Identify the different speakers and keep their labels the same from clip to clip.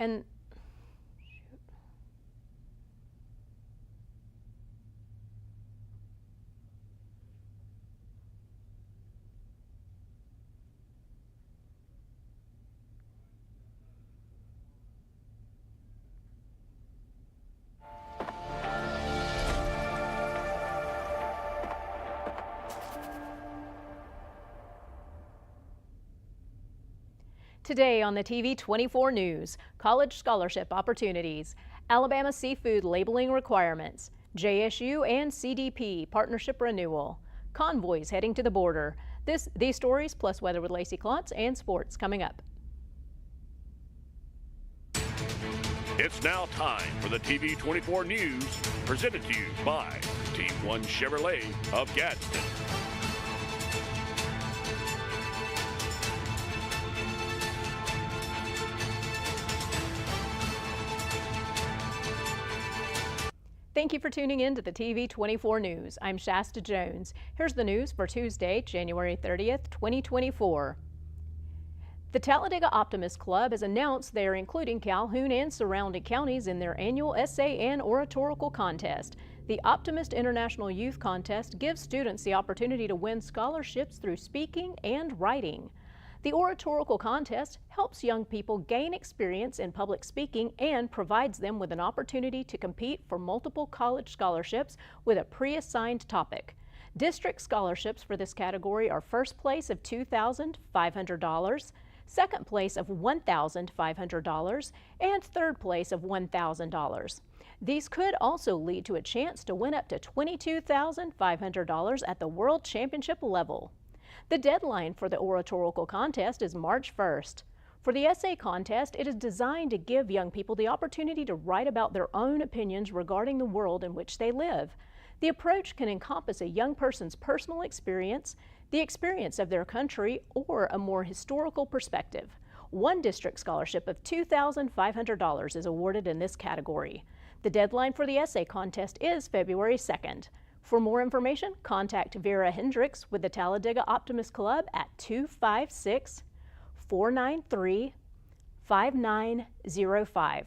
Speaker 1: And today on the TV24 News, college scholarship opportunities, Alabama seafood labeling requirements, JSU and CDP partnership renewal, convoys heading to the border. These stories plus weather with Lacey Klontz and sports coming up.
Speaker 2: It's now time for the TV24 News, presented to you by Team 1 Chevrolet of Gadsden.
Speaker 1: Thank you for tuning in to the TV24 News. I'm Shasta Jones. Here's the news for Tuesday, January 30th, 2024. The Talladega Optimist Club has announced they are including Calhoun and surrounding counties in their annual essay and oratorical contest. The Optimist International Youth Contest gives students the opportunity to win scholarships through speaking and writing. The oratorical contest helps young people gain experience in public speaking and provides them with an opportunity to compete for multiple college scholarships with a pre-assigned topic. District scholarships for this category are first place of $2,500, second place of $1,500, and third place of $1,000. These could also lead to a chance to win up to $22,500 at the World Championship level. The deadline for the oratorical contest is March 1st. For the essay contest, it is designed to give young people the opportunity to write about their own opinions regarding the world in which they live. The approach can encompass a young person's personal experience, the experience of their country, or a more historical perspective. One district scholarship of $2,500 is awarded in this category. The deadline for the essay contest is February 2nd. For more information, contact Vera Hendricks with the Talladega Optimist Club at 256-493-5905.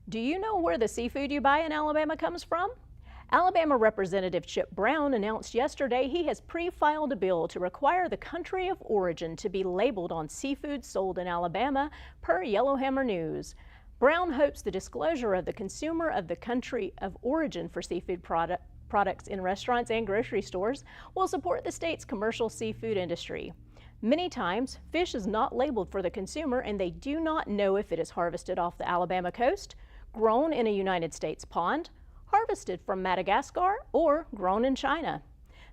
Speaker 1: Do you know where the seafood you buy in Alabama comes from? Alabama Representative Chip Brown announced yesterday he has pre-filed a bill to require the country of origin to be labeled on seafood sold in Alabama, per Yellowhammer News. Brown hopes the disclosure of the consumer of the country of origin for seafood products in restaurants and grocery stores will support the state's commercial seafood industry. Many times, fish is not labeled for the consumer and they do not know if it is harvested off the Alabama coast, grown in a United States pond, harvested from Madagascar, or grown in China.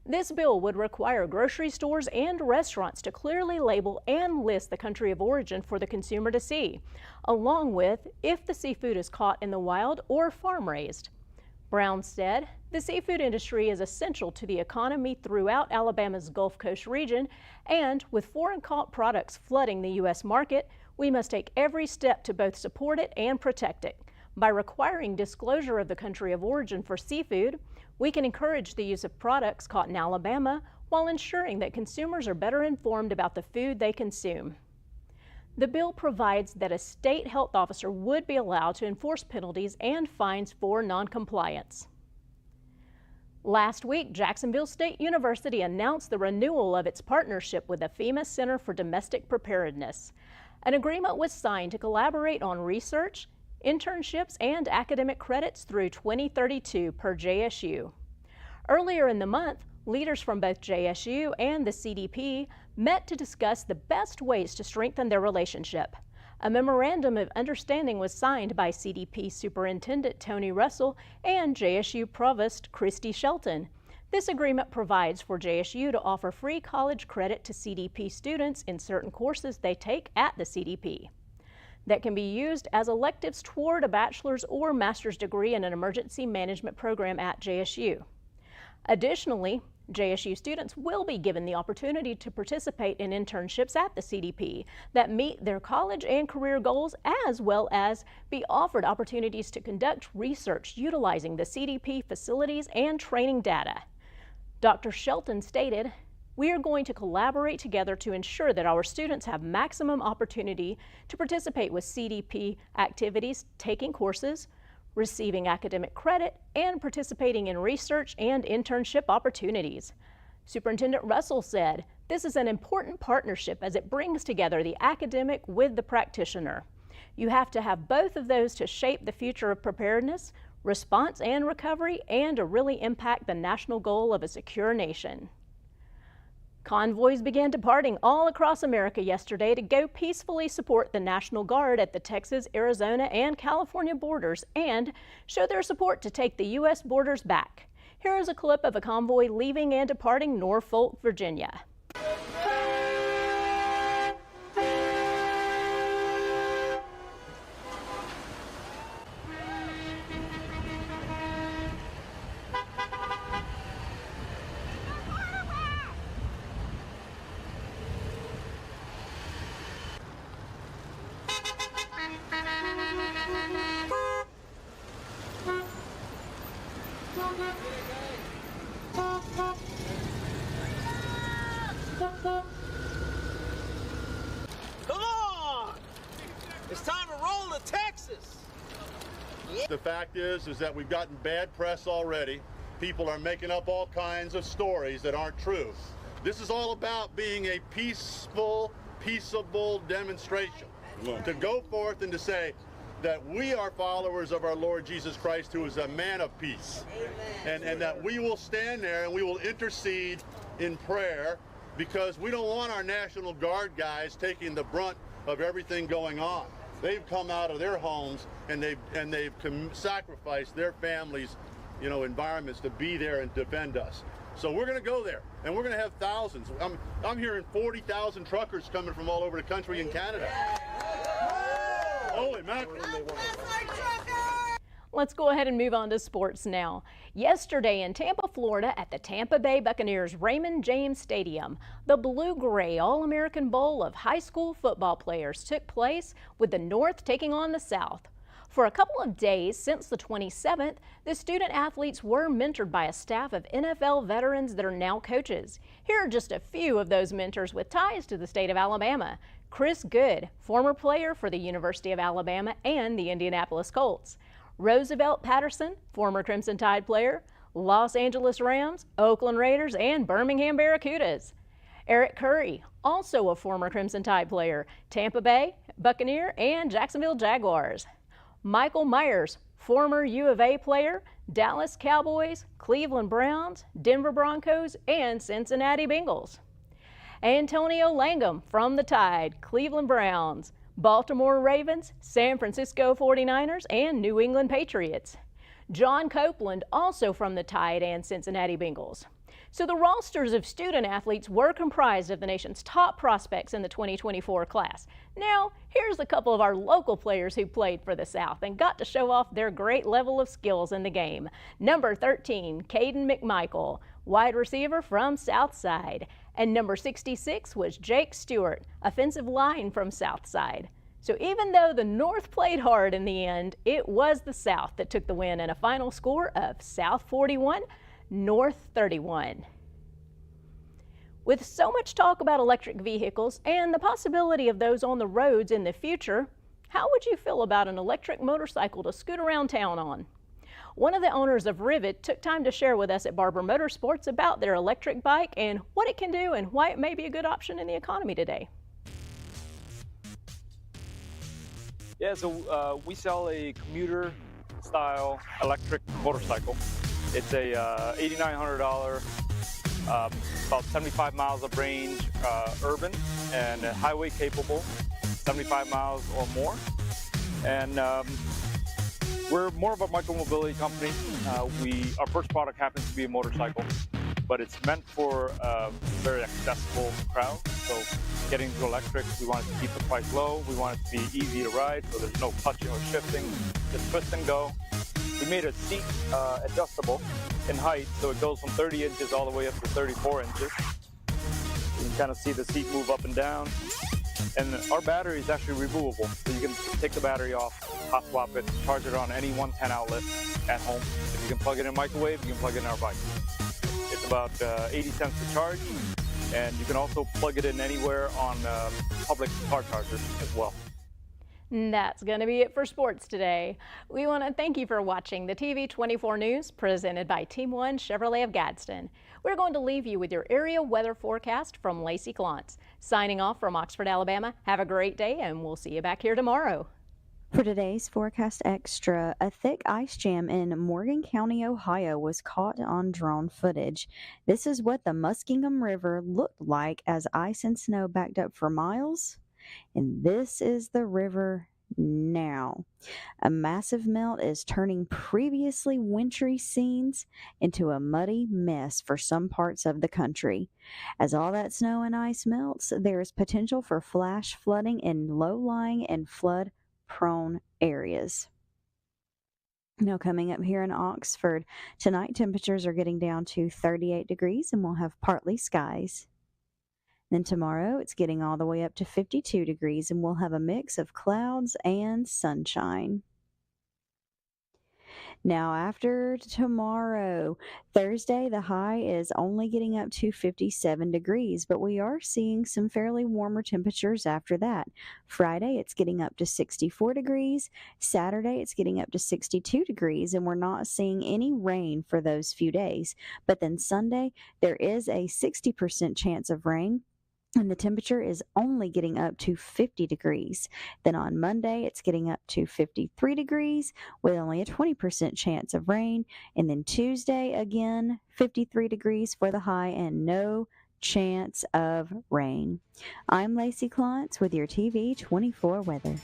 Speaker 1: This bill would require grocery stores and restaurants to clearly label and list the country of origin for the consumer to see, along with if the seafood is caught in the wild or farm-raised. Brown said, "The seafood industry is essential to the economy throughout Alabama's Gulf Coast region, and with foreign-caught products flooding the U.S. market, we must take every step to both support it and protect it. By requiring disclosure of the country of origin for seafood, we can encourage the use of products caught in Alabama while ensuring that consumers are better informed about the food they consume." The bill provides that a state health officer would be allowed to enforce penalties and fines for noncompliance. Last week, Jacksonville State University announced the renewal of its partnership with the FEMA Center for Domestic Preparedness. An agreement was signed to collaborate on research, internships, and academic credits through 2032 per JSU. Earlier in the month, leaders from both JSU and the CDP met to discuss the best ways to strengthen their relationship. A memorandum of understanding was signed by CDP Superintendent Tony Russell and JSU Provost Christy Shelton. This agreement provides for JSU to offer free college credit to CDP students in certain courses they take at the CDP that can be used as electives toward a bachelor's or master's degree in an emergency management program at JSU. Additionally, JSU students will be given the opportunity to participate in internships at the CDP that meet their college and career goals, as well as be offered opportunities to conduct research utilizing the CDP facilities and training data. Dr. Shelton stated, We are going to collaborate together to ensure that our students have maximum opportunity to participate with CDP activities, taking courses, receiving academic credit, and participating in research and internship opportunities. Superintendent Russell said, "This is an important partnership as it brings together the academic with the practitioner. You have to have both of those to shape the future of preparedness, response and recovery, and to really impact the national goal of a secure nation." Convoys began departing all across America yesterday to go peacefully support the National Guard at the Texas, Arizona, and California borders and show their support to take the U.S. borders back. Here is a clip of a convoy leaving and departing Norfolk, Virginia.
Speaker 3: Come on! It's time to roll to Texas! Yeah.
Speaker 4: The fact is that we've gotten bad press already. People are making up all kinds of stories that aren't true. This is all about being a peaceful, peaceable demonstration. To go forth and to say that we are followers of our Lord Jesus Christ, who is a man of peace. And that we will stand there and we will intercede in prayer, because we don't want our National Guard guys taking the brunt of everything going on. They've come out of their homes and they've sacrificed their families, environments to be there and defend us. So we're going to go there, and we're going to have thousands. I'm hearing 40,000 truckers coming from all over the country and Canada. Holy mackerel!
Speaker 1: Let's go ahead and move on to sports now. Yesterday in Tampa, Florida, at the Tampa Bay Buccaneers Raymond James Stadium, the Blue-Gray All-American Bowl of high school football players took place, with the North taking on the South. For a couple of days since the 27th, the student athletes were mentored by a staff of NFL veterans that are now coaches. Here are just a few of those mentors with ties to the state of Alabama. Chris Good, former player for the University of Alabama and the Indianapolis Colts. Roosevelt Patterson, former Crimson Tide player, Los Angeles Rams, Oakland Raiders, and Birmingham Barracudas. Eric Curry, also a former Crimson Tide player, Tampa Bay, Buccaneer, and Jacksonville Jaguars. Michael Myers, former U of A player, Dallas Cowboys, Cleveland Browns, Denver Broncos, and Cincinnati Bengals. Antonio Langham from the Tide, Cleveland Browns, Baltimore Ravens, San Francisco 49ers, and New England Patriots. John Copeland, also from the Tide and Cincinnati Bengals. So the rosters of student athletes were comprised of the nation's top prospects in the 2024 class. Now, here's a couple of our local players who played for the South and got to show off their great level of skills in the game. Number 13, Caden McMichael, wide receiver from Southside. And number 66 was Jake Stewart, offensive line from Southside. So even though the North played hard in the end, it was the South that took the win in a final score of South 41, North 31. With so much talk about electric vehicles and the possibility of those on the roads in the future, how would you feel about an electric motorcycle to scoot around town on? One of the owners of Rivet took time to share with us at Barber Motorsports about their electric bike and what it can do and why it may be a good option in the economy today.
Speaker 5: Yeah, so we sell a commuter style electric motorcycle. It's a $8,900, about 75 miles of range, urban and highway capable, 75 miles or more. And we're more of a micromobility company. Our first product happens to be a motorcycle, but it's meant for a very accessible crowd. So getting to electric, we want it to keep the price low. We want it to be easy to ride, so there's no clutching or shifting, just twist and go. We made a seat adjustable in height, so it goes from 30 inches all the way up to 34 inches. You can kind of see the seat move up and down. And our battery is actually removable, so you can take the battery off, hot swap it, charge it on any 110 outlet at home. If you can plug it in a microwave, you can plug it in our bike. It's about 80 cents to charge, and you can also plug it in anywhere on public car chargers as well.
Speaker 1: That's going to be it for sports today. We want to thank you for watching the TV24 News presented by Team 1 Chevrolet of Gadsden. We're going to leave you with your area weather forecast from Lacey Klontz. Signing off from Oxford, Alabama. Have a great day, and we'll see you back here tomorrow.
Speaker 6: For today's Forecast Extra, a thick ice jam in Morgan County, Ohio was caught on drone footage. This is what the Muskingum River looked like as ice and snow backed up for miles. And this is the river now. A massive melt is turning previously wintry scenes into a muddy mess for some parts of the country. As all that snow and ice melts, there is potential for flash flooding in low-lying and flood-prone areas. Now coming up here in Oxford, tonight temperatures are getting down to 38 degrees and we'll have partly skies. Then tomorrow it's getting all the way up to 52 degrees and we'll have a mix of clouds and sunshine. Now after tomorrow, Thursday, the high is only getting up to 57 degrees, but we are seeing some fairly warmer temperatures after that. Friday, it's getting up to 64 degrees. Saturday, it's getting up to 62 degrees, and we're not seeing any rain for those few days. But then Sunday, there is a 60% chance of rain. And the temperature is only getting up to 50 degrees. Then on Monday, it's getting up to 53 degrees with only a 20% chance of rain. And then Tuesday, again, 53 degrees for the high and no chance of rain. I'm Lacey Klontz with your TV24 weather.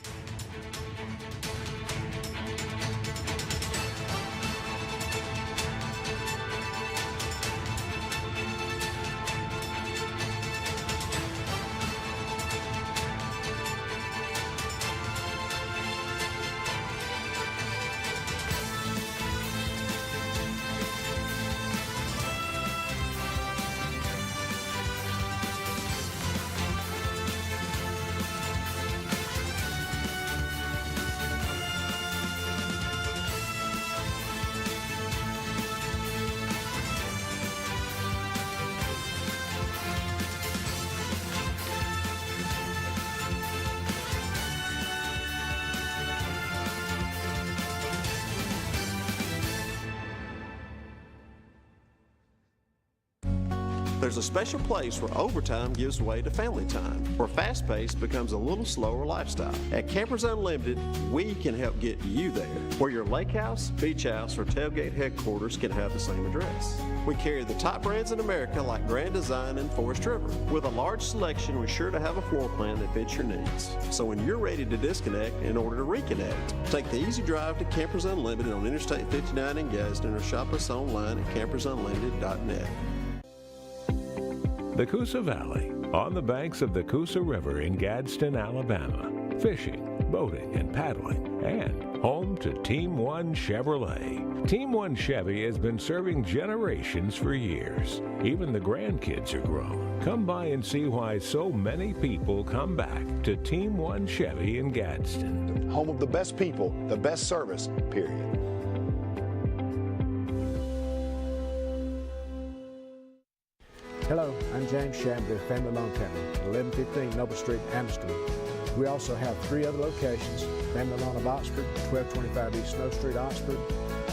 Speaker 7: There's a special place where overtime gives way to family time, where fast-paced becomes a little slower lifestyle. At Campers Unlimited, we can help get you there, where your lake house, beach house, or tailgate headquarters can have the same address. We carry the top brands in America like Grand Design and Forest River. With a large selection, we're sure to have a floor plan that fits your needs. So when you're ready to disconnect in order to reconnect, take the easy drive to Campers Unlimited on Interstate 59 in Gadsden or shop us online at campersunlimited.net.
Speaker 8: The Coosa Valley, on the banks of the Coosa River in Gadsden, Alabama. Fishing, boating, and paddling, and home to Team 1 Chevrolet. Team 1 Chevy has been serving generations for years. Even the grandkids are grown. Come by and see why so many people come back to Team 1 Chevy in Gadsden.
Speaker 9: Home of the best people, the best service, period.
Speaker 10: Hello, I'm James Shambley of Family Loan Company, 1115 Noble Street, Amston. We also have 3 other locations: Family Loan of Oxford, 1225 East Snow Street, Oxford;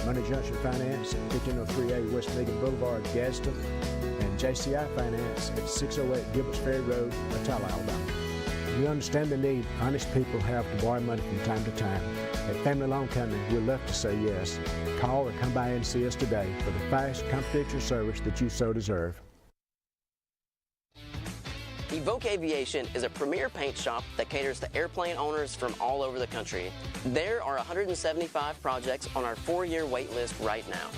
Speaker 10: Money Junction Finance at 1503A West Megan Boulevard, Gadsden; and JCI Finance at 608 Gilbert's Ferry Road, Atala, Alabama. We understand the need honest people have to borrow money from time to time. At Family Loan Company, we'd love to say yes. Call or come by and see us today for the fast, confidential service that you so deserve.
Speaker 11: Weac Aviation is a premier paint shop that caters to airplane owners from all over the country. There are 175 projects on our 4-year wait list right now.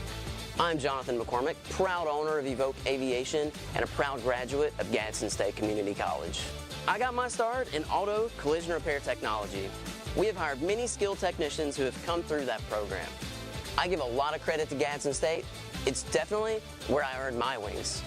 Speaker 11: I'm Jonathan McCormick, proud owner of Weac Aviation and a proud graduate of Gadsden State Community College. I got my start in auto collision repair technology. We have hired many skilled technicians who have come through that program. I give a lot of credit to Gadsden State. It's definitely where I earned my wings.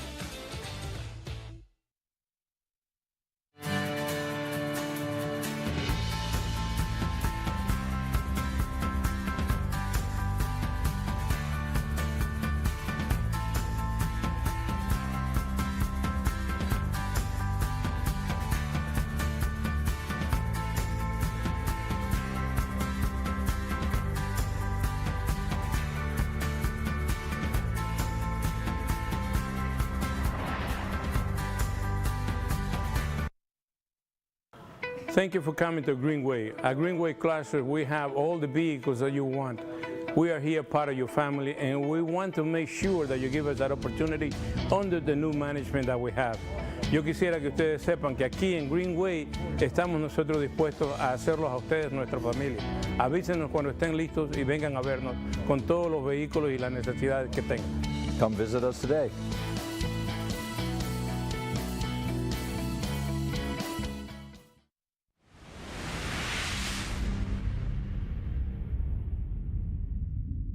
Speaker 12: Thank you for coming to Greenway. At Greenway Cluster, we have all the vehicles that you want. We are here part of your family, and we want to make sure that you give us that opportunity under the new management that we have. Yo quisiera que ustedes sepan que aquí en Greenway estamos nosotros dispuestos a hacerlos a ustedes, nuestra familia. Avísenos cuando estén listos y vengan a vernos con todos los vehículos y las necesidades que tengan.
Speaker 13: Come visit us today.